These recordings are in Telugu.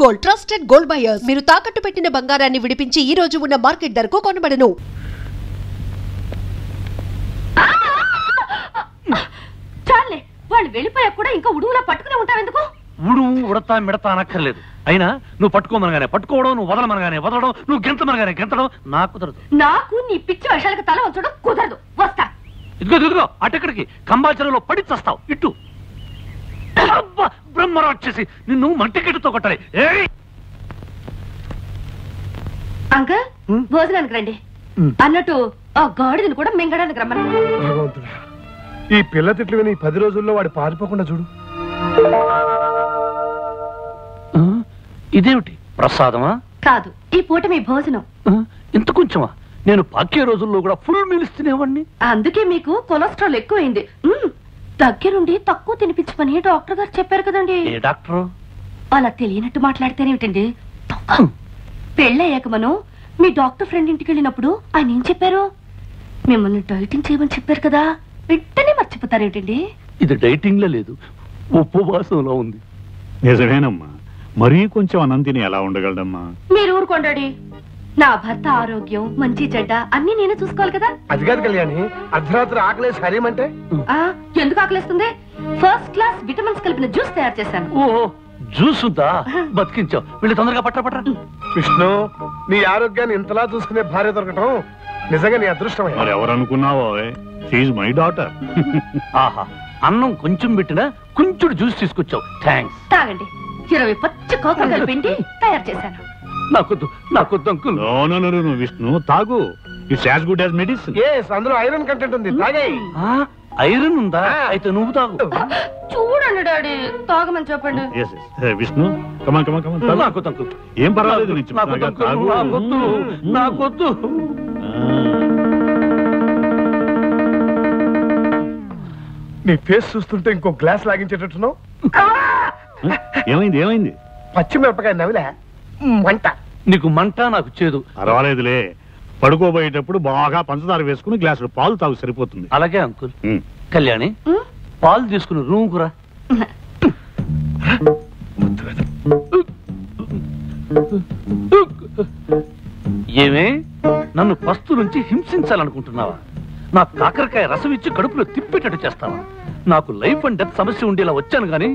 Gold trusted gold buyers. మీరు తాకట్టు పెట్టిన బంగారాన్ని విడిపించి ఈ రోజు ఉన్న మార్కెట్ ధరకు కొనబడను. చాలే, వాళ్ళు వెళ్ళిపోయా కూడా ఇంకా ఉడువులా పట్టుకునే ఉంటారు ఎందుకు? ఉడువు ఉడతా మిడతా అనక్కర్లేదు. అయినా నువ్వు పట్టుకోమనగానే పట్టుకోవడం, నువ్వు వదలమనగానే వదలడం, నువ్వు గెంతమనగానే గెంతడం నాకు కుదరదు. నాకు నీ పిచ్చి వేషాలకు తల వంచడం కుదరదు. వస్తా. ఇదిగో అటెక్కడికి కంబాచరలో పడి చస్తావు. ఇట్టు బ్రహ్మరాక్షసి, నిన్ను మంటికెట్టుతో కొట్టాలి. అంకల్, భోజనానికి రండి. అన్నట్టు ఆ గాడిదని కూడా మింగడానికి రమ్మని. భగవంతుడా, ఈ పిల్ల తిట్లు విని 10 రోజుల్లో వాడు పారిపోకుండా చూడు. ఇదేమిటి, ప్రసాదమా? కాదు, ఈ పూట మీ భోజనం. ఇంత కొంచెమా? నేను పాకే రోజుల్లో కూడా ఫుల్ మీల్స్ తినేవాడిని. అందుకే మీకు కొలెస్ట్రాల్ ఎక్కువైంది. దగ్గరుండి తక్కువ తినిపించమని డాక్టర్ గారు చెప్పారు కదండి. ఏ డాక్టర్? అలా తెలియనట్టు మాట్లాడితేనేమిటండి. పెళ్ళయ్యాక మనం మీ డాక్టర్ ఫ్రెండ్ ఇంటికి వెళ్ళినప్పుడు ఆయన ఏం చెప్పారు? మిమ్మల్ని డైటింగ్ చేయమని చెప్పారు కదా. వెంటనే మర్చిపోతారేమిటండి? ఇది డైటింగ్ లో లేదు, ఉపవాసంలో ఉంది. నిజమేనమ్మా, మరీ కొంచెం అన్నం తిని ఎలా ఉండగలడమ్మా? మీరు ఊరుకోండి. నా భర్త ఆరోగ్యం, మంచి చెడ్డ అన్ని నేనే చూసుకోవాలి కదా. అది కాదు కళ్యాణి, అర్ధరాత్రి ఆకలేసి హరేమంటే ఎందుకు ఆకలిస్తుంది? ఫస్ట్ క్లాస్ విటమిన్స్ కలిపిన జ్యూస్ తయారు చేశాను. ఓ జ్యూస్ ఉందా? బతికించావు. వీళ్ళు తొందరగా పట్ట. విష్ణు, నీ ఆరోగ్యాన్ని ఇంతలా చూసుకునే భార్య దొరకటం నిజంగా నీ అదృష్టం. మరి ఎవరు అనుకున్నావో, షీఈ్ మై డాటర్. ఆహా, అన్నం కొంచెం పెట్టినా కొంచెం జ్యూస్ తీసుకొచ్చావు. థ్యాంక్స్. తాగండి. 20 పచ్చి కోకలు కలిపిండి తయారు చేశాను. నాకొద్దు అంకుల్. నో విష్ణు, తాగు. It's as good as medicine. అందులో ఐరన్ కంటెంట్ ఉంది, తాగేయ్. ఐరన్ ఉందా? అయితే నువ్వు తాగు. చూడండి డాడీ, తాగమని చెప్పండి. విష్ణు, కమాన్ కమాన్ కమాన్. నాకొద్దు అంకుల్. ఏం పర్వాలేదు, నాకొద్దు. నీ ఫేస్ చూస్తుంటే ఇంకో గ్లాస్ లాగించేటట్టున్నావు. ఏమైంది? పచ్చిమిరపకాయ నవిలే మంట. నీకు మంట, నాకు చేదు. పర్వాలేదులే, పడుకోబోయేటప్పుడు బాగా పంచదార వేసుకుని గ్లాసులు పాలు తాగు, సరిపోతుంది. అలాగే అంకుల్. కళ్యాణి, పాలు తీసుకుని రూమ్ కురా. ఏమే, నన్ను పస్తు నుంచి హింసించాలనుకుంటున్నావా? నా కాకరకాయ రసం ఇచ్చి కడుపులో తిప్పేటట్టు చేస్తావా? నాకు లైఫ్ అండ్ డెత్ సమస్య ఉండేలా వచ్చాను గాని,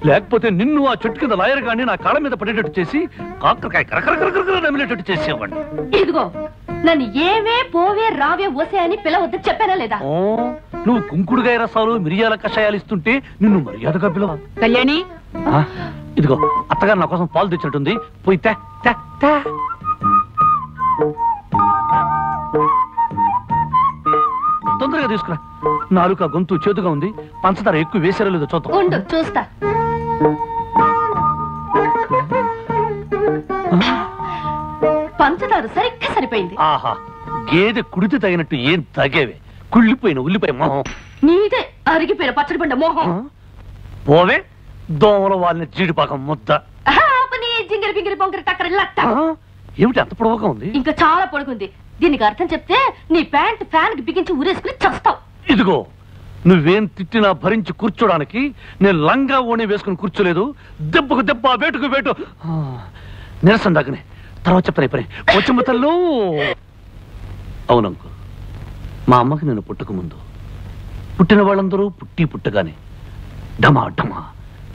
లేకపోతే నిన్ను ఆ చెట్టు కింద లాయర్ గాని నా కాళ్ళ మీద పడేటట్టు చేసి కాకరకాయ కరకరకరకర నమిలేటట్టు చేసేవాడిని. ఇదిగో, నన్ను ఏవే పోవే రావే ఓసే అని పిలవద్దు చెప్పానా లేదా? నువ్వు కుంకుడుగాయ రసాలు, మిరియాల కషాయాలు ఇస్తుంటే నిన్ను మర్యాదగా పిలవ. కళ్యాణి, ఇదిగో అత్తగారు నా కోసం పాలు తెచ్చినట్టుంది, పోయి తే తే తే. తొందరగా తీసుకురా. నాలుక గొంతు చేదుగా ఉంది, పంచదార ఎక్కువ వేసారో లేదో చూద్దాం. చూస్తా. పంచదార సరిగ్గా సరిపోయింది. ఆహా, గేదె కుడితే తగినట్టు ఏం తగేవే. కుళ్ళిపోయిన ఉల్లిపాయ మొహం. నీదే అరిగిపోయిన పచ్చడి బండ మొహం. పోవే, దోమల వాళ్ళని జీడిపాకం ముద్ద. జింగిరి బింగిరి బొంగిరి టక్కరి లట్ట. ఏమిటి అంత పొడవుగా ఉంది? ఇంకా చాలా పొడుగుంది. దీనికి అర్థం చెప్తే నీ ప్యాంట్ ఫ్యాన్ కి బిగించి ఊరేసుకుని చస్తావు. ఇదిగో, నువ్వేం తిట్టినా భరించి కూర్చోడానికి నేను లంగా ఓణి వేసుకుని కూర్చోలేదు. దెబ్బకు దెబ్బ, వేటుకు వేటు. నిరసన దాకనే తర్వాత చెప్తాను పని. వచ్చి తల్లు. అవునంకు, మా అమ్మకి నేను పుట్టక ముందు పుట్టిన వాళ్ళందరూ పుట్టగానే డమా డమా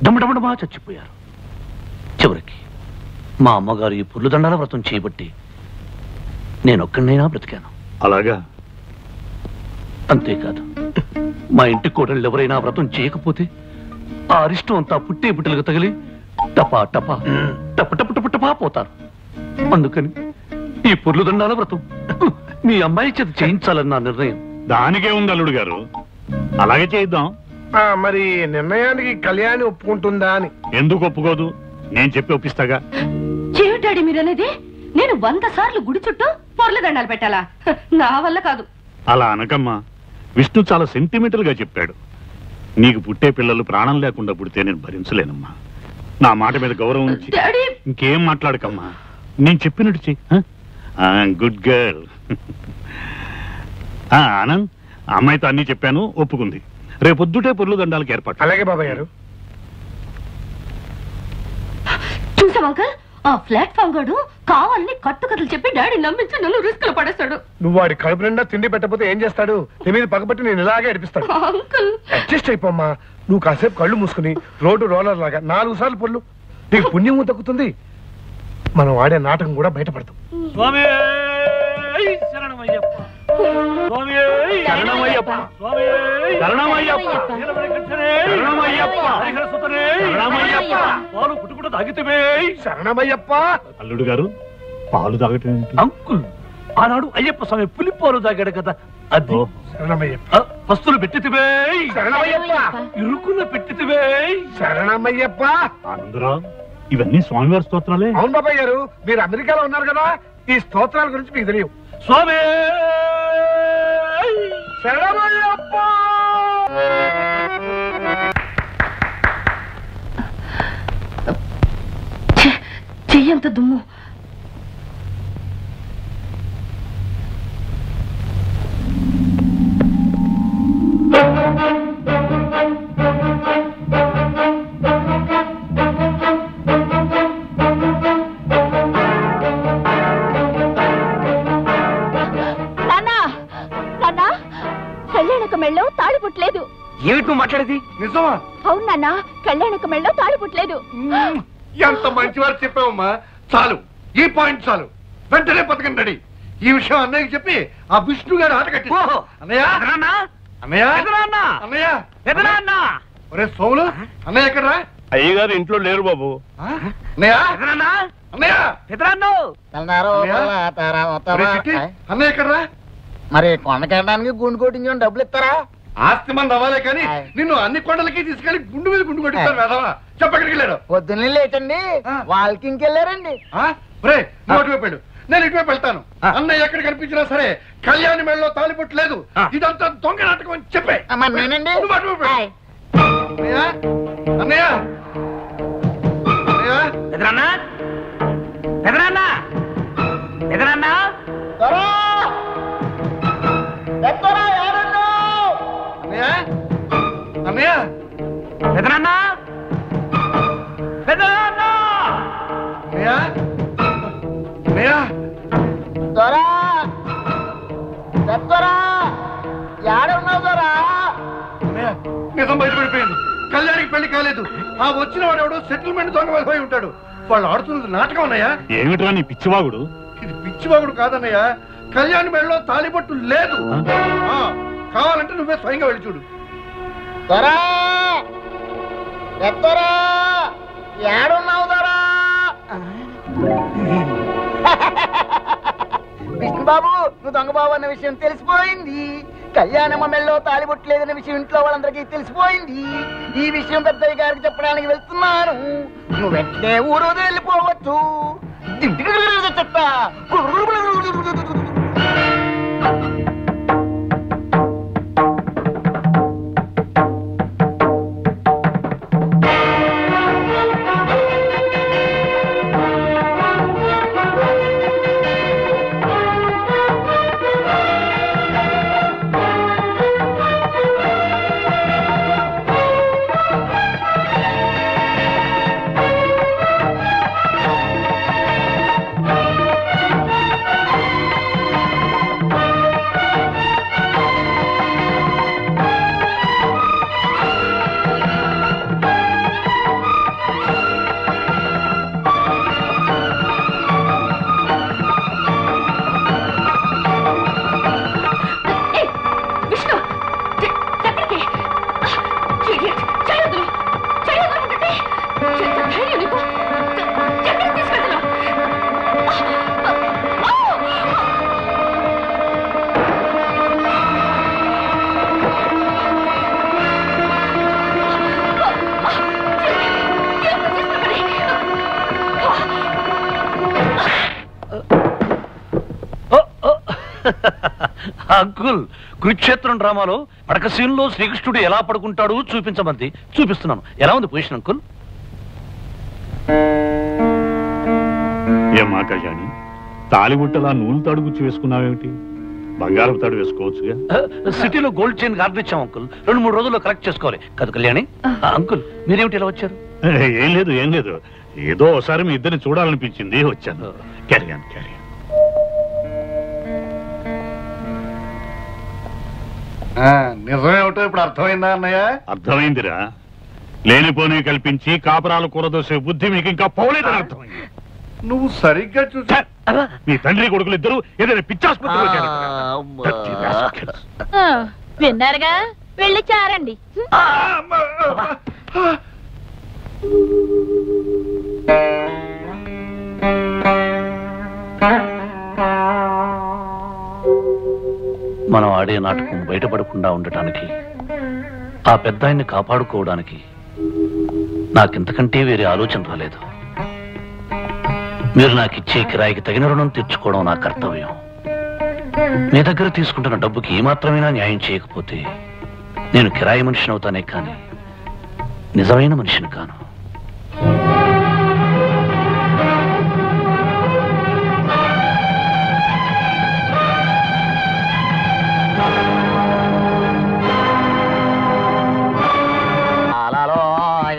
డమడమడమా చచ్చిపోయారు. చివరికి మా అమ్మగారు ఈ పుర్లు దండాల వ్రతం చేయబట్టి నేనొక్కడినైనా బ్రతికాను. అలాగా? అంతేకాదు, మా ఇంటి కోడళ్ళు ఎవరైనా వ్రతం చేయకపోతే ఆ అరిష్టం అంతా పుట్టే పుట్టలకు తగిలి టపా టపా టప టప టప టపా పోతారు. అందుకని ఈ పుర్లు దండాల వ్రతం మీ అమ్మాయి చేత చేయించాలన్న నిర్ణయం. దానికే ఉంది అల్లుడు గారు, అలాగే చేద్దాం. మరి నిర్ణయానికి కళ్యాణి ఒప్పుకుంటుందా అని? ఎందుకు ఒప్పుకోదు? నేను చెప్పి ఒప్పిస్తాగా. ఏమిటాడి మీరనేది? నేను 100 సార్లు గుడి చుట్టూ పొర్ల దండాలు పెట్టాలా? నా వల్ల కాదు. అలా అనకమ్మా, విష్ణు చాలా సెంటిమెంటల్ గా చెప్పాడు. నీకు పుట్టే పిల్లలు ప్రాణం లేకుండా పుడితే నేను భరించలేనమ్మా. నా మాట మీద గౌరవం ఉంచి ఇంకేం మాట్లాడకమ్మా. నేను చెప్పినట్టు చెయ్యి. Good girl. ఆనంద్, అమ్మాయితో అన్ని చెప్పాను, ఒప్పుకుంది. రేపొద్దుటే పొర్లు దండాలకు ఏర్పాటు. అలాగే బాబాయ్ గారు. చూసావు అంకల్, ఆ ప్లాట్ఫామ్ గాడు కావాలని కట్టుకథలు చెప్పి డాడీ నమ్మించి నన్ను రిస్క్ లో పడేస్తాడు. నువ్వు వాడి కడుపు నిండా తిండి పెట్టకపోతే ఏం చేస్తాడు? నీ మీద పగబట్టి నేను ఇలాగే అడిపిస్తాడు. Uncle adjust అయిపోమ్మా. నువ్వు కాసేపు కళ్ళు మూసుకుని రోడ్డు రోలర్ లాగా 4 సార్లు పొల్లు, నీకు పుణ్యము దక్కుతుంది. మనం ఆడే నాటకం కూడా బయటపడతాం. స్వామి శరణమయ్యప్ప, స్వామి శరణమయ్యప్ప, స్వామి శరణమయ్యప్ప, శరణమయ్యప్ప, హరిహర సుతనే శరణమయ్యప్ప, పాలు పుట్టుకుంటూ తాగితేవే శరణమయ్యప్ప. అల్లుడు గారు పాలు తాగటం ఏంటి? అంకుల్, ఆనాడు అయ్యప్ప స్వామి పులిపాలు తాగాడు కదా, అది శరణమయ్యప్ప. పస్తులు పెట్టితివే శరణమయ్యప్ప. ఇరుకున్న పెట్టితివే శరణమయ్యప్ప. ఆనందరావు, ఇవన్నీ స్వామివారి స్తోత్రాలే. అవును బాబాయ్ గారు, మీరు అమెరికాలో ఉన్నారు కదా, ఈ స్తోత్రాల గురించి మీకు తెలియవు. స్వామి శరణమయ్యప్ప. చెయ్యంత దుమ్ము. కళ్యాణక మెళ్ళో తాళి పుట్టలేదు. ఏమిటి నువ్వు మాట్లాడేది? నిజమా? అవును నాన్న, కళ్యాణక మెళ్ళో తాళి పుట్టలేదు. ఎంత మంచివారు చెప్పావమ్మా. చాలు, ఈ పాయింట్ చాలు. వెంటనే పథకం రెడీ. ఈ విషయం అన్నయ్యకి చెప్పి ఆ విష్ణు గారు ఆట కట్టి. అన్నయ్య అన్నయ్య అన్నయ్య ఒరే సోములు, అన్నయ్య ఎక్కడరా? అయ్యగారు ఇంట్లో లేరు బాబు. అన్నయ్య అన్నయ్య అన్నయ్య ఎక్కడరా? మరి కొండకెళ్ళడానికి గుండు కొట్టించని డబ్బులు ఇస్తారా? ఆస్తి మంది అవ్వాలే కానీ నిన్ను అన్ని కొండలకి తీసుకెళ్లి గుండు మీద గుండు కొట్టిస్తారు వేదవా. చెప్పక్కడికి వెళ్ళాడు. పొద్దున్నే లేచండి, వాళ్ళకి ఇంకెళ్ళారండి. నువ్వు అటువైపు వెళ్ళు, నేను ఇటువైపు వెళ్తాను. అన్నయ్య ఎక్కడ కనిపించినా సరే కళ్యాణి మెడలో తాలిపొట్టు లేదు, ఇదంతా దొంగ నాటకం అని చెప్పే. నేనండి. నువ్వు అటువైపు వెళ్ళు. అన్నయ్య అన్నయ్య అన్నయ్య ఎదురన్నా ఎదురన్నా ఎదురన్నా అన్నయ్య అన్నయ్య ఎదురన్నా ఎదురన్నా అన్నయ్య అన్నయ్య దొరా చెప్తారా? ఏడున్నావు దొరా? అన్నయ్య నిజం బయటపడిపోయింది. కళ్యాణికి పెళ్లి కాలేదు. ఆ వచ్చిన వాడు ఎవడో సెటిల్మెంట్ దొంగ వెళ్ళిపోయి ఉంటాడు. వాళ్ళు ఆడుతున్నది నాటకం అన్నయ్య. ఏమిట్రా నీ పిచ్చివాగుడు? ఇది పిచ్చివాగుడు కాదన్నయ్య. కళ్యాణి మెడలో తాలిబొట్టు లేదు. కావాలంటే నువ్వే స్వయంగా వెళ్ళి చూడు. దొరా చెప్తారా? ఏడున్నావు దొరా? విష్ణుబాబు, నువ్వు దొంగబాబు అన్న విషయం తెలిసిపోయింది. కళ్యాణమ్మ మెళ్ళలో తాలిబొట్టలేదన్న విషయం ఇంట్లో వాళ్ళందరికీ తెలిసిపోయింది. ఈ విషయం పెద్దయ్య గారికి చెప్పడానికి వెళ్తున్నాను. నువ్వు వెంటనే ఊరు వెళ్ళిపోవచ్చు. చెప్తా. అంకుల్, కురుక్షేత్రం డ్రామాలో పడక సీన్లో శ్రీకృష్ణుడు ఎలా పడుకుంటాడు చూపించమంది. చూపిస్తున్నాను. ఎలా ఉంది పొజిషన్ అంకుల్? ఏమా కళ్యాణి, తాలిబుట్టలా నూలు తాడు గుచ్చి వేసుకున్నావేమిటి? బంగారం తాడు వేసుకోవచ్చుగా. సిటీలో గోల్డ్ చైన్ ఆర్డర్ ఇచ్చాం అంకుల్. 2-3 రోజుల్లో కలెక్ట్ చేసుకోవాలి కదా కళ్యాణి. అంకుల్, మీరేమిటి ఇలా వచ్చారు? ఏం లేదు ఏం లేదు, ఏదో ఒకసారి మీ ఇద్దరిని చూడాలనిపించింది, వచ్చాను. Carry on carry. నిజమేమిటో ఇప్పుడు అర్థమైందా అన్నయ్య? అర్థమైందిరా. లేనిపోని కల్పించి కాపురాలు కూరదోసే బుద్ధి మీకు ఇంకా పోలేదని అర్థమైంది. నువ్వు సరిగ్గా చూసా. మీ తండ్రి కొడుకులు ఇద్దరు ఏదైనా పిచ్చాసుపత్రిలో చేరుతున్నారు. విన్నారుగా, వెళ్ళి చారండి. మనం ఆడే నాటకం బయటపడకుండా ఉండటానికి, ఆ పెద్ద ఆయన్ని కాపాడుకోవడానికి నాకింతకంటే వేరే ఆలోచన రాలేదు. మీరు నాకు ఇచ్చే కిరాయికి తగిన రుణం తీర్చుకోవడం నా కర్తవ్యం. మీ దగ్గర తీసుకుంటున్న డబ్బుకి ఏమాత్రమైనా న్యాయం చేయకపోతే నేను కిరాయి మనిషిని అవుతానే కానీ నిజమైన మనిషిని కాను.